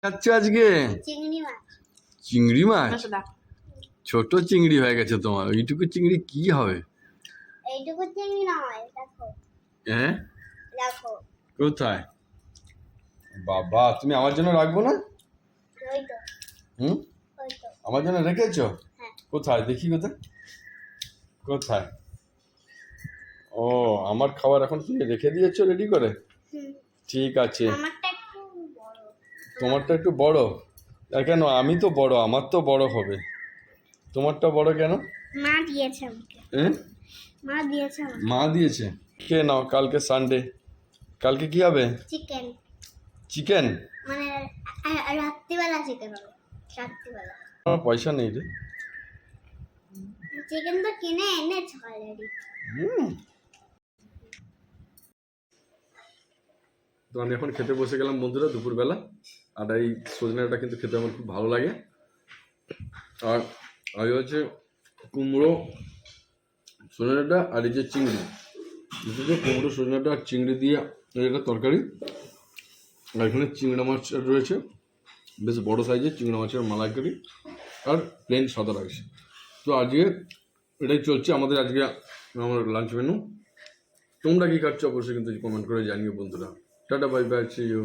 খাচ্ছ আজকে? চিংড়ি মাছ। চিংড়ি মাছ? ছোট চিংড়ি হয়ে গেছে তোমার। এইটুকু চিংড়ি কি হবে? এইটুকু চিংড়ি নয়, দেখো হ্যাঁ দেখো। কোথায়? বাবা, তুমি আমার জন্য রাখবো না? ওই তো, হুম, ওই তো। আমার জন্য রেখেছো? হ্যাঁ। কোথায় দেখি, কোথায় কোথায়? ও, আমার খাবার এখন তুমি রেখে দিয়েছো রেডি করে? ঠিক আছে। আমারটা একটু বড়। তোমারটা একটু বড়? কেন? আমি তো বড়, আমার তো বড় হবে। তোমারটা বড় কেন? মা দিয়েছে আমাকে। হ্যাঁ, মা দিয়েছে আমাকে। মা দিয়েছে। কে নাও, কালকে সানডে, কালকে কি হবে? চিকেন। চিকেন? মানে রাত্রিবেলা চিকেন হবে, রাত্রিবেলা। আমার পয়সা নেই রে। চিকেন তো কিনে এনেছো অলরেডি। তো আমি এখন খেতে বসে গেলাম বন্ধুরা দুপুরবেলা। আর এই সজনেটা কিন্তু খেতে আমার খুব ভালো লাগে। আর আর হচ্ছে কুমড়ো, সজনেটা আর এই যে চিংড়ি, বিশেষ করে কুমড়ো সজনেটা আর চিংড়ি দিয়ে এটা তরকারি। আর এখানে চিংড়া মাছ রয়েছে, বেশ বড় সাইজের চিংড়া মাছের মালাইকারি, আর প্লেন সাদা রাইস। তো আজকে এটাই চলছে আমাদের আজকে আমার লাঞ্চ মেনু। তোমরা কি খাচ্ছ অবশ্যই কিন্তু কমেন্ট করে জানিও বন্ধুরা। Tata, bye bye, see you.